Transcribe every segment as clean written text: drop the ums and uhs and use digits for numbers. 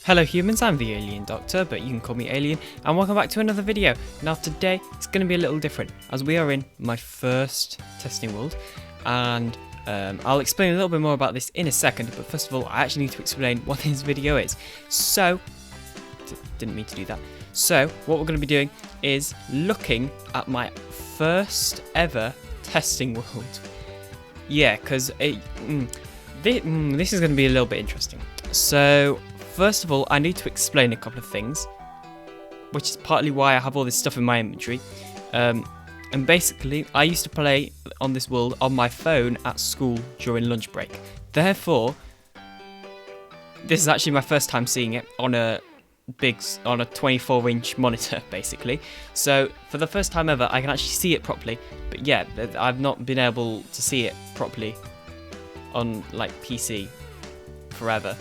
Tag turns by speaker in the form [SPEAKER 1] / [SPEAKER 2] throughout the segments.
[SPEAKER 1] Hello humans, I'm the Alien Doctor, but you can call me Alien, and welcome back to another video. Now today, it's going to be a little different, as we are in my first testing world, and I'll explain a little bit more about this in a second, but first of all, I actually need to explain what this video is. So, didn't mean to do that. So, what we're going to be doing is looking at my first ever testing world. Yeah, because this is going to be a little bit interesting. So, first of all, I need to explain a couple of things, which is partly why I have all this stuff in my inventory. And basically, I used to play on this world on my phone at school during lunch break. Therefore, this is actually my first time seeing it on a 24-inch monitor, basically. So, for the first time ever, I can actually see it properly. But yeah, I've not been able to see it properly on like PC forever.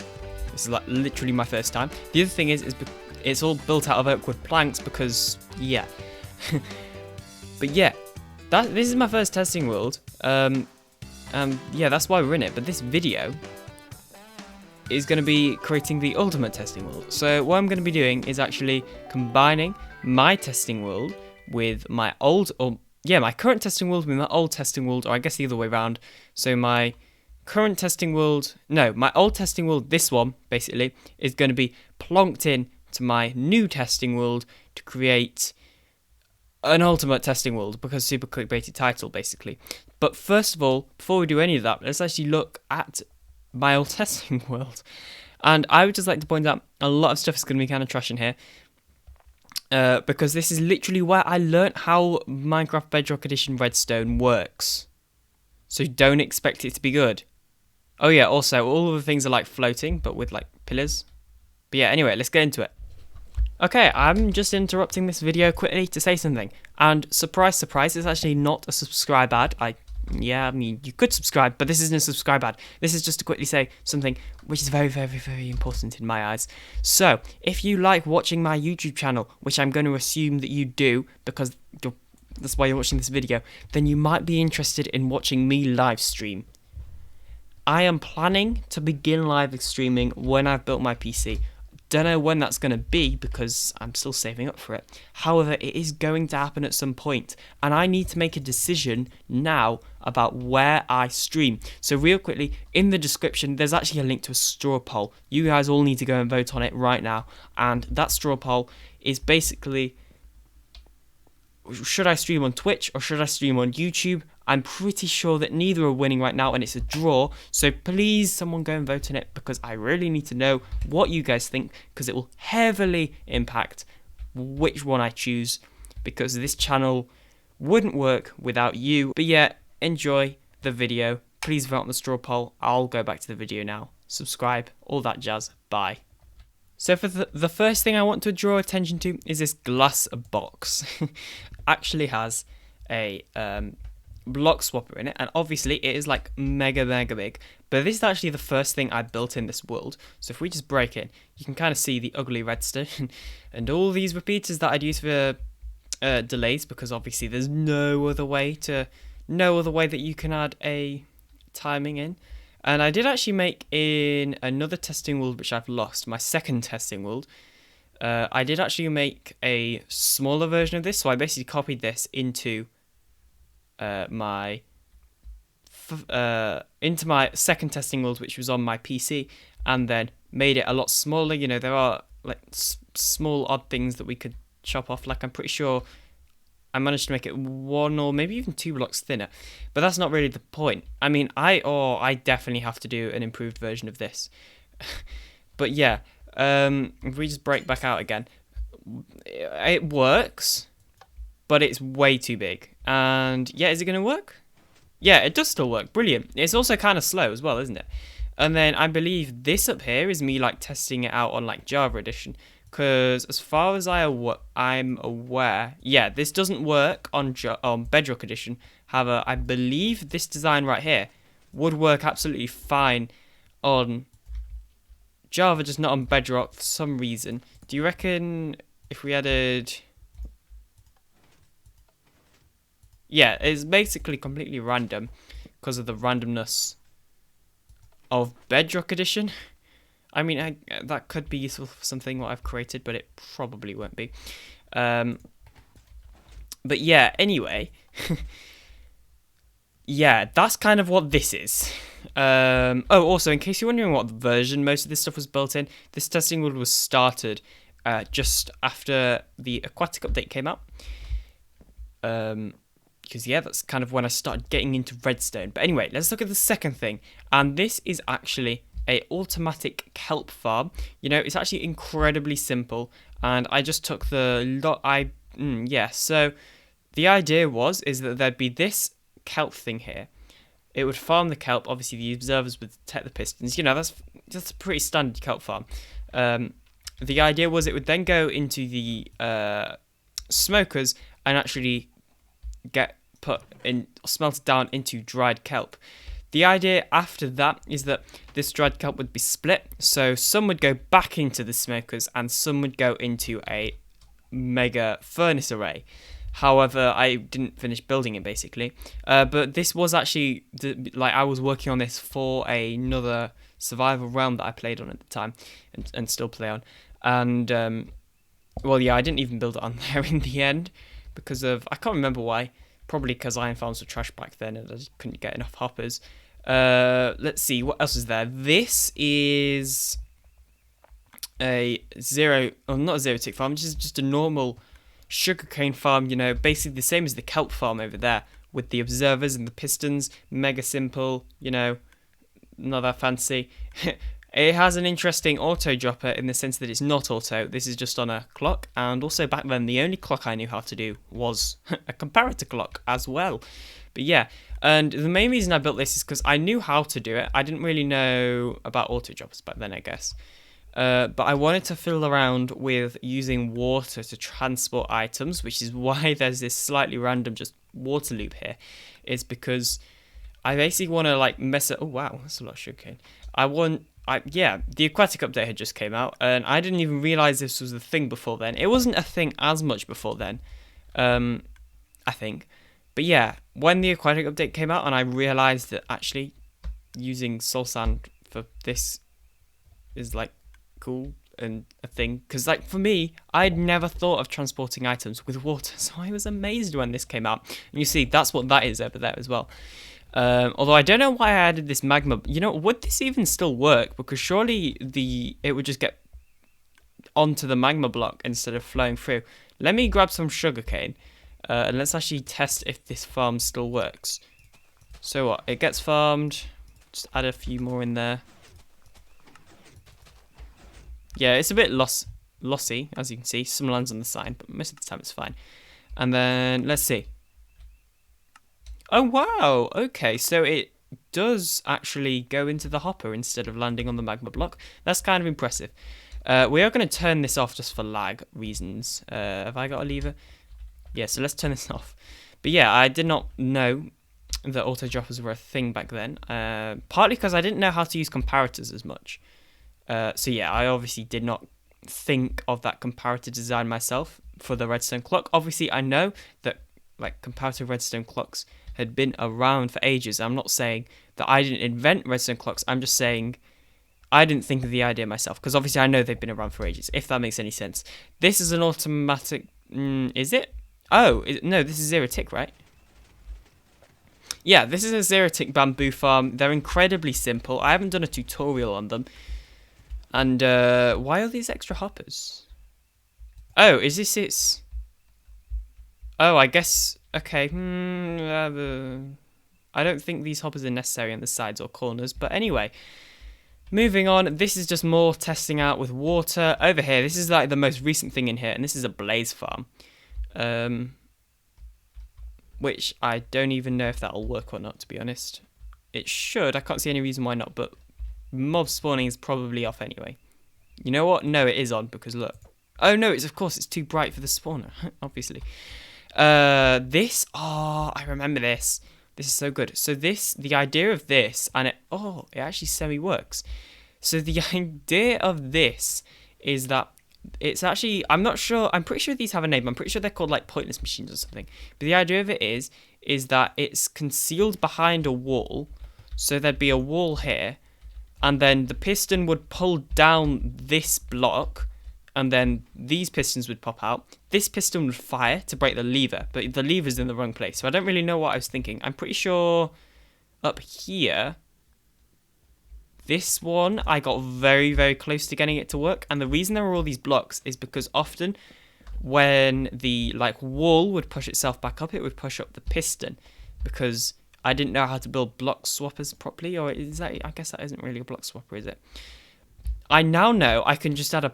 [SPEAKER 1] This is like literally my first time. The other thing is it's all built out of oak with planks because, yeah. But yeah, this is my first testing world. Yeah, that's why we're in it. But this video is going to be creating the ultimate testing world. So what I'm going to be doing is actually combining my testing world with my current testing world with my old testing world, or I guess the other way around. So my current testing world, my old testing world, this one, basically, is going to be plonked in to my new testing world to create an ultimate testing world, because super clickbaity title, basically. But first of all, before we do any of that, let's actually look at my old testing world. And I would just like to point out, a lot of stuff is going to be kind of trash in here, because this is literally where I learnt how Minecraft Bedrock Edition Redstone works. So don't expect it to be good. Oh yeah, also, all of the things are like floating, but with like pillars. But yeah, anyway, let's get into it. Okay, I'm just interrupting this video quickly to say something. And surprise, surprise, it's actually not a subscribe ad. I mean, you could subscribe, but this isn't a subscribe ad. This is just to quickly say something which is very, very, very important in my eyes. So, if you like watching my YouTube channel, which I'm going to assume that you do, because that's why you're watching this video, then you might be interested in watching me live stream. I am planning to begin live streaming when I've built my PC. Don't know when that's going to be because I'm still saving up for it. However, it is going to happen at some point, and I need to make a decision now about where I stream. So real quickly, in the description, there's actually a link to a straw poll. You guys all need to go and vote on it right now, and that straw poll is basically, should I stream on Twitch or should I stream on YouTube? I'm pretty sure that neither are winning right now, and it's a draw. So please, someone go and vote on it, because I really need to know what you guys think, because it will heavily impact which one I choose, because this channel wouldn't work without you. But yeah, enjoy the video. Please vote on the straw poll. I'll go back to the video now. Subscribe, all that jazz. Bye. So for the first thing I want to draw attention to is this glass box. Actually has a block swapper in it, and obviously it is like mega big, but this is actually the first thing I built in this world. So if we just break in, you can kind of see the ugly redstone and all these repeaters that I'd use for delays, because obviously there's no other way that you can add a timing in. And I did actually make in another testing world which I've lost, my second testing world. I did actually make a smaller version of this, so I basically copied this into my second testing world, which was on my PC, and then made it a lot smaller. You know, there are like small odd things that we could chop off. Like, I'm pretty sure I managed to make it 1 or maybe even 2 blocks thinner, but that's not really the point. I mean, I definitely have to do an improved version of this. But yeah, if we just break back out again, it works, but it's way too big. And yeah, is it going to work? Yeah, it does still work. Brilliant. It's also kind of slow as well, isn't it? And then I believe this up here is me like testing it out on like Java Edition, because as far as I'm aware, yeah, this doesn't work on Bedrock Edition. However, I believe this design right here would work absolutely fine on Java, just not on Bedrock for some reason. Do you reckon if we added... Yeah, it's basically completely random because of the randomness of Bedrock Edition. I mean, that could be useful for something what I've created, but it probably won't be. But yeah, anyway. Yeah, that's kind of what this is. Also, in case you're wondering what version most of this stuff was built in, this testing world was started just after the aquatic update came out. Because, yeah, that's kind of when I started getting into redstone. But anyway, let's look at the second thing. And this is actually a automatic kelp farm. You know, it's actually incredibly simple. And I just took the so the idea is that there'd be this kelp thing here. It would farm the kelp. Obviously, the observers would detect the pistons. You know, that's a pretty standard kelp farm. The idea was it would then go into the smokers and actually get smelted down into dried kelp. The idea after that is that this dried kelp would be split, so some would go back into the smokers and some would go into a mega furnace array. However, I didn't finish building it basically. But this was actually I was working on this for another survival realm that I played on at the time and still play on. And I didn't even build it on there in the end because of I can't remember why. Probably because iron farms were trash back then and I just couldn't get enough hoppers. Let's see, what else is there? This is not a zero tick farm, just a normal sugarcane farm, you know, basically the same as the kelp farm over there, with the observers and the pistons, mega simple, you know, not that fancy. It has an interesting auto dropper in the sense that it's not auto, this is just on a clock, and also back then the only clock I knew how to do was a comparator clock as well. But yeah, and the main reason I built this is because I knew how to do it. I didn't really know about auto droppers back then, I guess. But I wanted to fiddle around with using water to transport items, which is why there's this slightly random just water loop here. It's because I basically want to like mess it. Oh wow, that's a lot of sugarcane. The aquatic update had just came out, and I didn't even realize this was a thing before then. It wasn't a thing as much before then, I think. But yeah, when the aquatic update came out, and I realized that actually using soul sand for this is like cool and a thing, because like for me, I'd never thought of transporting items with water, so I was amazed when this came out. And you see, that's what that is over there as well. Although I don't know why I added this magma. You know, would this even still work? Because surely it would just get onto the magma block instead of flowing through. Let me grab some sugarcane, and let's actually test if this farm still works. So what? It gets farmed. Just add a few more in there. Yeah, it's a bit lossy, as you can see. Some lands on the side, but most of the time it's fine. And then, let's see. Oh, wow. Okay, so it does actually go into the hopper instead of landing on the magma block. That's kind of impressive. We are going to turn this off just for lag reasons. Have I got a lever? Yeah, so let's turn this off. But yeah, I did not know that auto droppers were a thing back then. Partly because I didn't know how to use comparators as much. So yeah, I obviously did not think of that comparator design myself for the redstone clock. Obviously, I know that like comparative redstone clocks had been around for ages. I'm not saying that I didn't invent redstone clocks. I'm just saying I didn't think of the idea myself, because obviously I know they've been around for ages, if that makes any sense. This is an automatic... is it? Oh, no, this is zero tick, right? Yeah, this is a zero tick bamboo farm. They're incredibly simple. I haven't done a tutorial on them. And why are these extra hoppers? Oh, is this its... Oh, I guess... Okay. I don't think these hoppers are necessary on the sides or corners. But anyway, moving on. This is just more testing out with water. Over here, this is like the most recent thing in here. And this is a blaze farm. Which I don't even know if that'll work or not, to be honest. It should. I can't see any reason why not. But mob spawning is probably off anyway. You know what? No, it is on, because look. Oh no, of course it's too bright for the spawner, obviously. I remember this. This is so good. So the idea of this, and it actually semi-works. So the idea of this is that it's actually, I'm not sure, I'm pretty sure these have a name. I'm pretty sure they're called like pointless machines or something. But the idea of it is that it's concealed behind a wall. So there'd be a wall here. and then the piston would pull down this block, and then these pistons would pop out. This piston would fire to break the lever, but the lever's in the wrong place, so I don't really know what I was thinking. I'm pretty sure up here, this one, I got very, very close to getting it to work, and the reason there were all these blocks is because often when the like wall would push itself back up, it would push up the piston, because I didn't know how to build block swappers properly. Or is that, I guess that isn't really a block swapper, is it? I now know I can just add a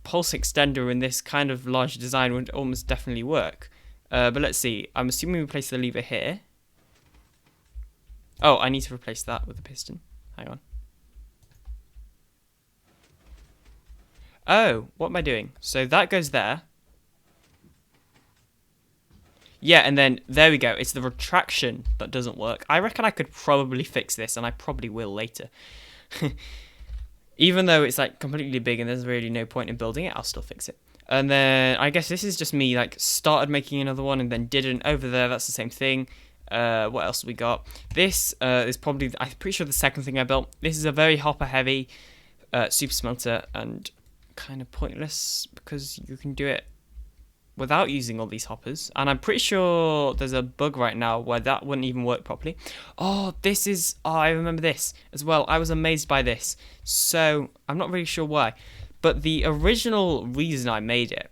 [SPEAKER 1] pulse extender, and this kind of large design would almost definitely work. But let's see. I'm assuming we place the lever here. Oh, I need to replace that with the piston. Hang on. Oh, what am I doing? So that goes there. Yeah, and then there we go. It's the retraction that doesn't work. I reckon I could probably fix this, and I probably will later. Even though it's like completely big and there's really no point in building it, I'll still fix it. And then I guess this is just me like started making another one and then didn't. Over there, that's the same thing. What else we got? This is probably, I'm pretty sure, the second thing I built. This is a very hopper heavy super smelter, and kind of pointless because you can do it without using all these hoppers. And I'm pretty sure there's a bug right now where that wouldn't even work properly. Oh, this is, oh, I remember this as well. I was amazed by this. So I'm not really sure why, but the original reason I made it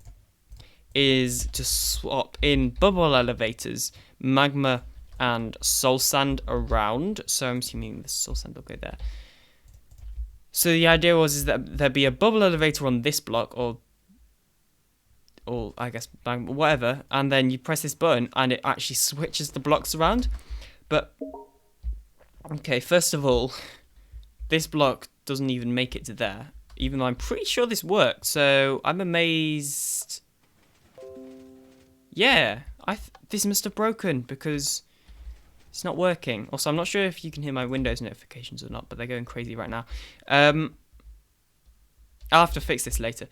[SPEAKER 1] is to swap in bubble elevators, magma and soul sand around. So I'm assuming the soul sand will go there. So the idea is that there'd be a bubble elevator on this block, or I guess whatever, and then you press this button and it actually switches the blocks around. But okay, first of all, this block doesn't even make it to there, even though I'm pretty sure this worked. So I'm amazed. Yeah, this must have broken because it's not working. Also, I'm not sure if you can hear my Windows notifications or not, but they're going crazy right now. I'll have to fix this later.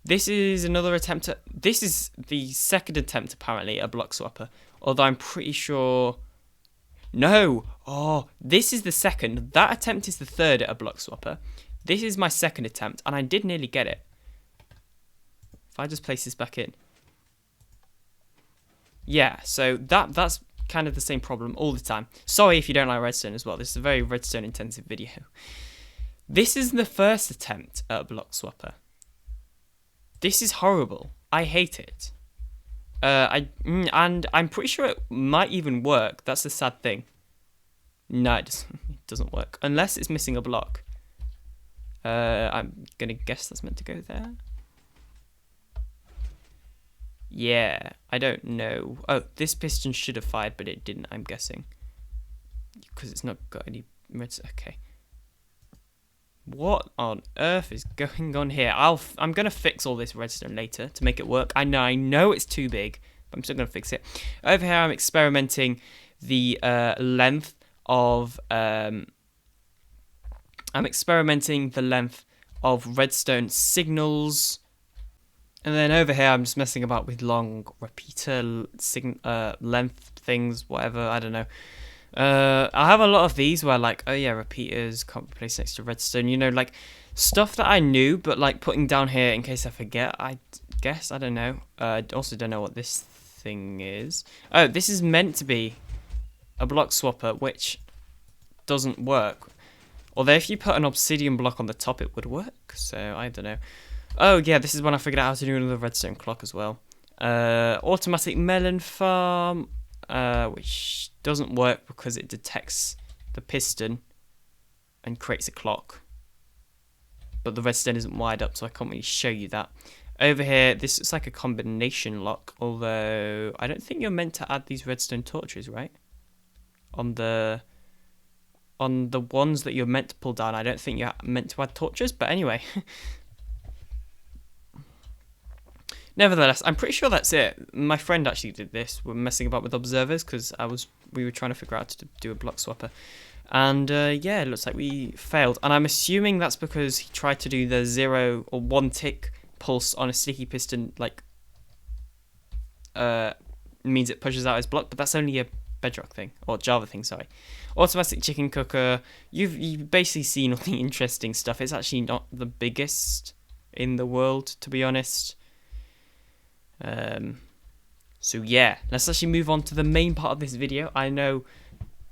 [SPEAKER 1] This is another attempt at... This is the second attempt, apparently, at block swapper. Although I'm pretty sure... No! Oh, this is the second. That attempt is the third at a block swapper. This is my second attempt, and I did nearly get it. If I just place this back in. Yeah, so that's kind of the same problem all the time. Sorry if you don't like redstone as well. This is a very redstone intensive video. This is the first attempt at a block swapper. This is horrible. I hate it. And I'm pretty sure it might even work. That's the sad thing. No, it doesn't work. Unless it's missing a block. I'm going to guess that's meant to go there. Yeah, I don't know. Oh, this piston should have fired, but it didn't, I'm guessing. Because it's not got any... Okay. What on earth is going on here? I'm going to fix all this redstone later to make it work. I know it's too big, but I'm still going to fix it. Over here, I'm experimenting the length of... I'm experimenting the length of redstone signals. And then over here, I'm just messing about with long repeater length things, whatever, I don't know. I have a lot of these where like, oh yeah, repeaters can't be placed next to redstone, you know, like stuff that I knew, but like putting down here in case I forget, I guess, I don't know. I also don't know what this thing is. Oh, this is meant to be a block swapper, which doesn't work. Although if you put an obsidian block on the top, it would work, so I don't know. Oh yeah, this is when I figured out how to do another redstone clock as well. Automatic melon farm, which doesn't work because it detects the piston and creates a clock. But the redstone isn't wired up, so I can't really show you that. Over here, this is like a combination lock, although I don't think you're meant to add these redstone torches, right? On the ones that you're meant to pull down, I don't think you're meant to add torches, but anyway. Nevertheless, I'm pretty sure that's it. My friend actually did this. We're messing about with observers because we were trying to figure out how to do a block swapper. And yeah, it looks like we failed. And I'm assuming that's because he tried to do the 0 or 1 tick pulse on a sticky piston, like, means it pushes out his block. But that's only a Bedrock thing, or Java thing, sorry. Automatic chicken cooker. You've basically seen all the interesting stuff. It's actually not the biggest in the world, to be honest. So yeah, let's actually move on to the main part of this video. I know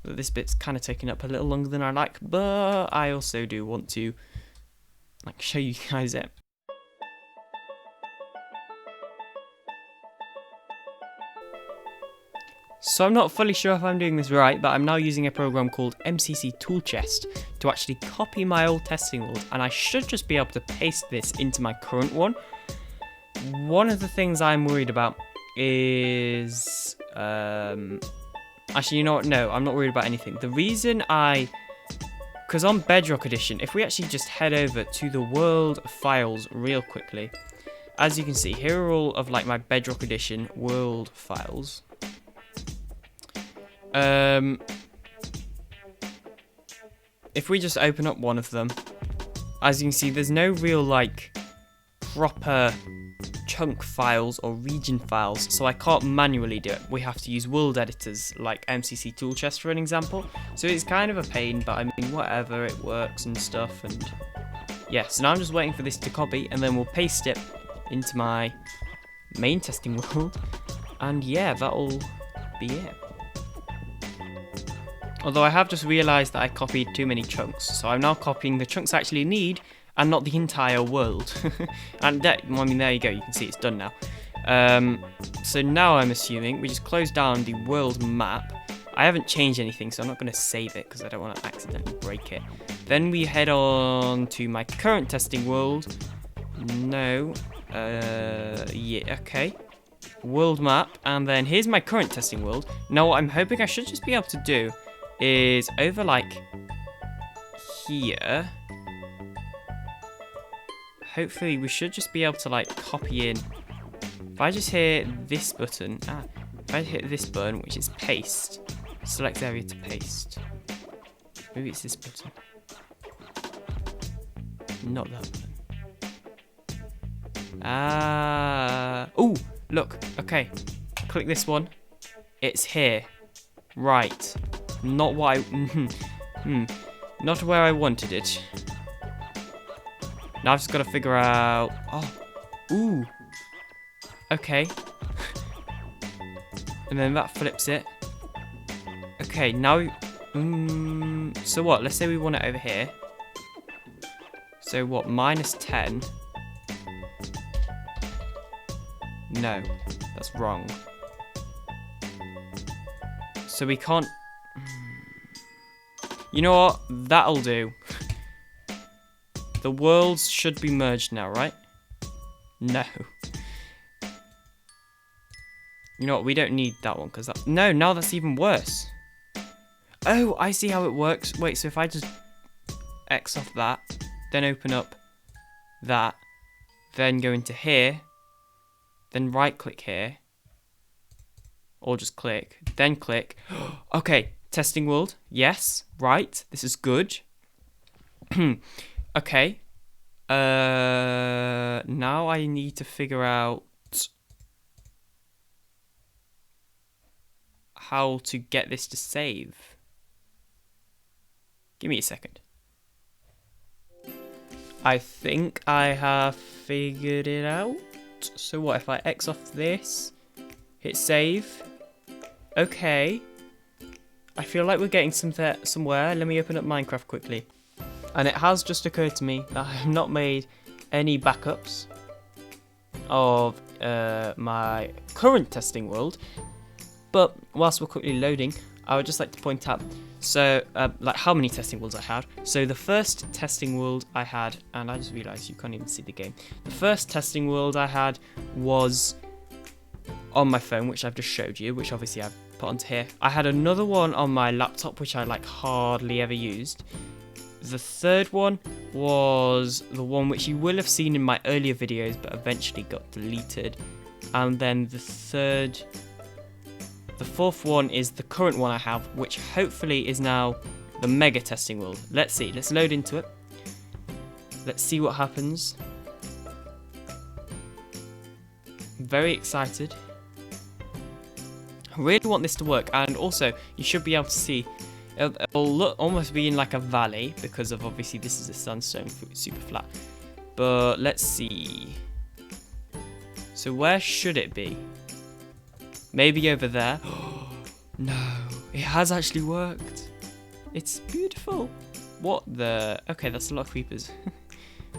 [SPEAKER 1] that this bit's kind of taking up a little longer than I like, but I also do want to like show you guys it. So I'm not fully sure if I'm doing this right, but I'm now using a program called MCC Tool Chest to actually copy my old testing world, and I should just be able to paste this into my current one. One of the things I'm worried about is actually, you know what? No, I'm not worried about anything. The reason because on Bedrock Edition, if we actually just head over to the world files real quickly, as you can see, here are all of like my Bedrock Edition world files. If we just open up one of them, as you can see, there's no real like proper chunk files or region files, so I can't manually do it. We have to use world editors like MCC Tool Chest for an example. So it's kind of a pain, but I mean, whatever, it works and stuff. And yeah, so now I'm just waiting for this to copy, and then we'll paste it into my main testing world. And yeah, that'll be it. Although I have just realised that I copied too many chunks, so I'm now copying the chunks I actually need and not the entire world. And that, I mean, there you go, you can see it's done now. So now I'm assuming we just close down the world map. I haven't changed anything, so I'm not going to save it because I don't want to accidentally break it. Then we head on to my current testing world. No. Yeah, okay. World map, and then here's my current testing world. Now what I'm hoping I should just be able to do is over like here, hopefully we should just be able to like copy in. If I just hit this button, if I hit this button, which is paste, select area to paste. Maybe it's this button. Not that button. Oh, look, okay. Click this one. It's here. Right. Not what I... Not where I wanted it. Now I've just got to figure out... Oh. Ooh. Okay. And then that flips it. Okay, now... so what? Let's say we want it over here. So what? -10. No. That's wrong. So we can't... You know what? That'll do. The worlds should be merged now, right? No. You know what? We don't need that one because that... No, now that's even worse. Oh, I see how it works. Wait, so if I just X off that, then open up that, then go into here, then right click here, or just click, then click. Okay, testing world. Yes, right. This is good. Okay. Now I need to figure out how to get this to save. Give me a second. I think I have figured it out. So what if I X off this, hit save? Okay. I feel like we're getting somewhere. Let me open up Minecraft quickly. And it has just occurred to me that I have not made any backups of my current testing world. But whilst we're quickly loading, I would just like to point out, so like how many testing worlds I had. So the first testing world I had, and I just realised you can't even see the game. The first testing world I had was on my phone, which I've just showed you, which obviously I've put onto here. I had another one on my laptop, which I like hardly ever used. The third one was the one which you will have seen in my earlier videos, but eventually got deleted. And then the fourth one is the current one I have, which hopefully is now the mega testing world. Let's see, let's load into it. Let's see what happens. I'm very excited. I really want this to work, and also you should be able to see it'll look almost be in like a valley because of obviously this is a sandstone, super flat. But let's see. So where should it be? Maybe over there. No, it has actually worked. It's beautiful. What the? Okay, that's a lot of creepers.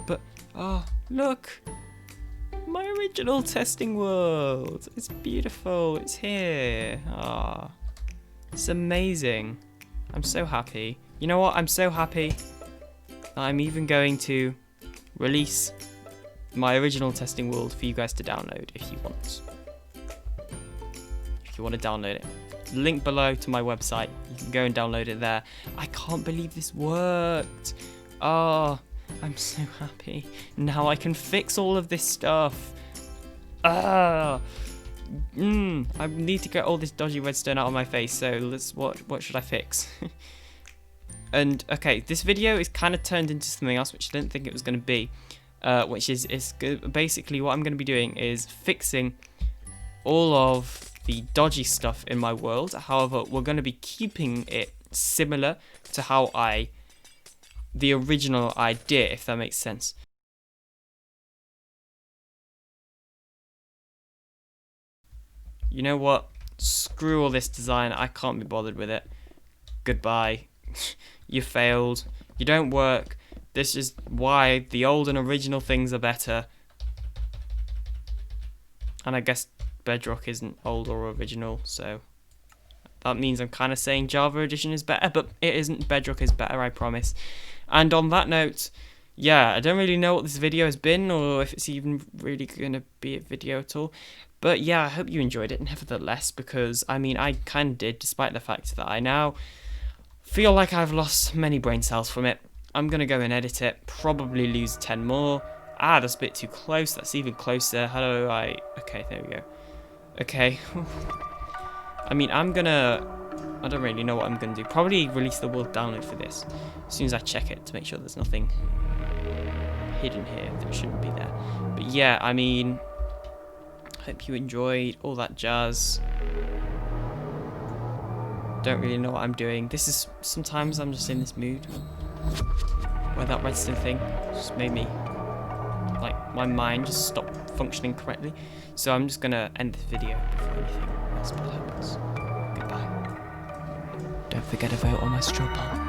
[SPEAKER 1] But oh, look. My original testing world. It's beautiful. It's here. Ah, it's amazing. I'm so happy. You know what? I'm so happy that I'm even going to release my original testing world for you guys to download if you want. If you want to download it. Link below to my website. You can go and download it there. I can't believe this worked. Oh, I'm so happy. Now I can fix all of this stuff. I need to get all this dodgy redstone out of my face. So what should I fix? And okay, this video is kind of turned into something else, which I didn't think it was going to be. Which is basically what I'm going to be doing is fixing all of the dodgy stuff in my world. However, we're going to be keeping it similar to how the original idea, if that makes sense. You know what? Screw all this design. I can't be bothered with it. Goodbye. You failed. You don't work. This is why the old and original things are better. And I guess Bedrock isn't old or original, so that means I'm kind of saying Java Edition is better, but it isn't. Bedrock is better, I promise. And on that note, yeah, I don't really know what this video has been, or if it's even really going to be a video at all. But yeah, I hope you enjoyed it, nevertheless, because, I mean, I kind of did, despite the fact that I now feel like I've lost many brain cells from it. I'm going to go and edit it, probably lose 10 more. Ah, that's a bit too close. That's even closer. How do I... Okay, there we go. Okay. I mean, I don't really know what I'm going to do. Probably release the world download for this. As soon as I check it to make sure there's nothing hidden here that shouldn't be there. But yeah, I mean, hope you enjoyed all that jazz. Don't really know what I'm doing. This is... Sometimes I'm just in this mood where that redstone thing just made me... Like, my mind just stopped functioning correctly. So I'm just gonna end this video before anything else happens. Goodbye. Don't forget to vote on my straw poll.